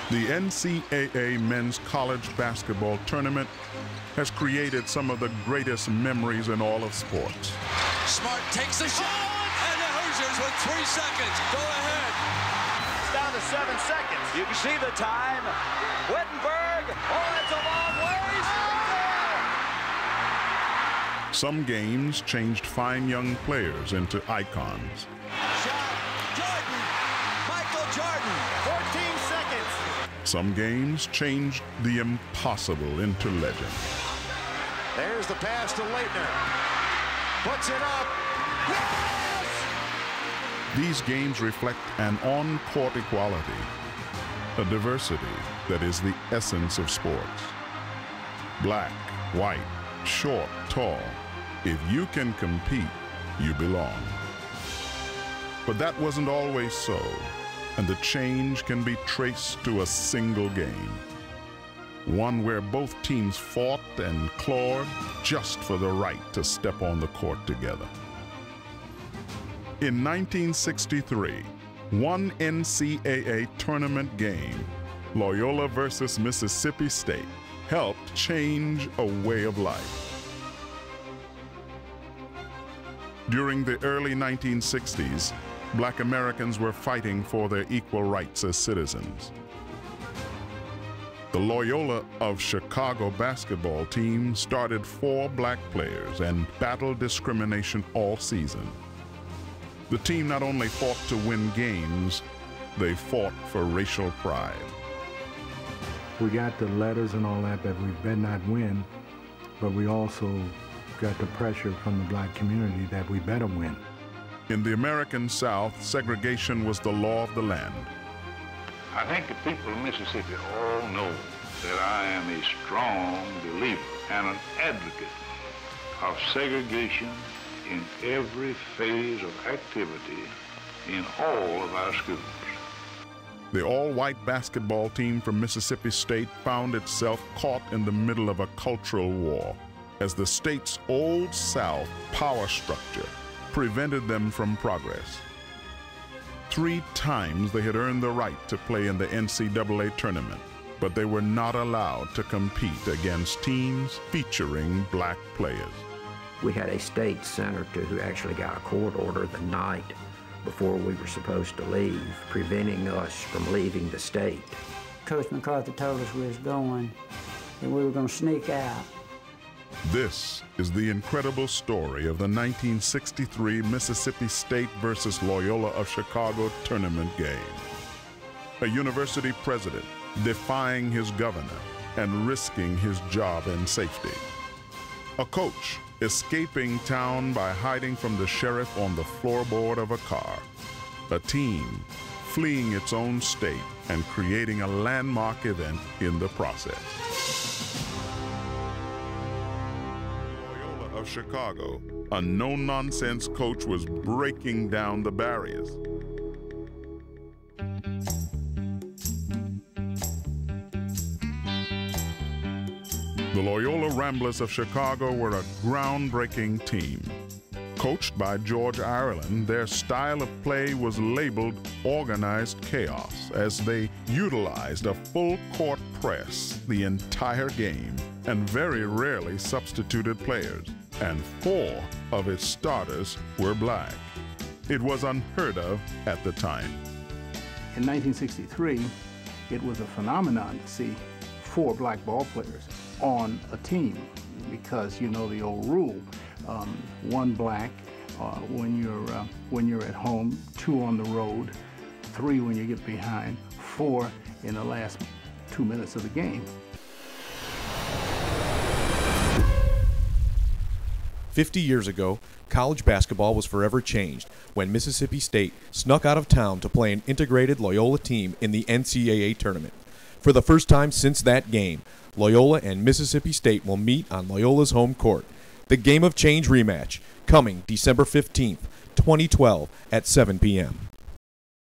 The NCAA Men's College Basketball Tournament has created some of the greatest memories in all of sports. Smart takes the shot, and the Hoosiers with 3 seconds go ahead. It's down to 7 seconds. You can see the time. Wittenberg, it's a long ways. Some games changed fine young players into icons. Shot, Jordan, Michael Jordan, 14 seconds. Some games changed the impossible into legend. There's the pass to Leitner. Puts it up. Yes! These games reflect an on-court equality, a diversity that is the essence of sports. Black, white, short, tall. If you can compete, you belong. But that wasn't always so, and the change can be traced to a single game. One where both teams fought and clawed just for the right to step on the court together. In 1963, one NCAA tournament game, Loyola versus Mississippi State, helped change a way of life. During the early 1960s, Black Americans were fighting for their equal rights as citizens. The Loyola of Chicago basketball team started 4 black players and battled discrimination all season. The team not only fought to win games, they fought for racial pride. We got the letters and all that we better not win, but we also got the pressure from the black community that we better win. In the American South, segregation was the law of the land. I think the people of Mississippi all know that I am a strong believer and an advocate of segregation in every phase of activity in all of our schools. The all-white basketball team from Mississippi State found itself caught in the middle of a cultural war, as the state's Old South power structure prevented them from progress. 3 times they had earned the right to play in the NCAA tournament, but they were not allowed to compete against teams featuring black players. We had a state senator who actually got a court order the night before we were supposed to leave, preventing us from leaving the state. Coach McCarthy told us we was going, and we were going to sneak out. This is the incredible story of the 1963 Mississippi State versus Loyola of Chicago tournament game. A university president defying his governor and risking his job and safety. A coach escaping town by hiding from the sheriff on the floorboard of a car. A team fleeing its own state and creating a landmark event in the process. Loyola of Chicago, a no-nonsense coach, was breaking down the barriers. The Loyola Ramblers of Chicago were a groundbreaking team. Coached by George Ireland, their style of play was labeled organized chaos, as they utilized a full-court press the entire game and very rarely substituted players, and 4 of its starters were black. It was unheard of at the time. In 1963, it was a phenomenon to see 4 black ball players on a team, because you know the old rule, 1 black when you're at home, 2 on the road, 3 when you get behind, 4 in the last 2 minutes of the game. 50 years ago, college basketball was forever changed when Mississippi State snuck out of town to play an integrated Loyola team in the NCAA tournament. For the first time since that game, Loyola and Mississippi State will meet on Loyola's home court. The Game of Change rematch, coming December 15th, 2012 at 7 p.m.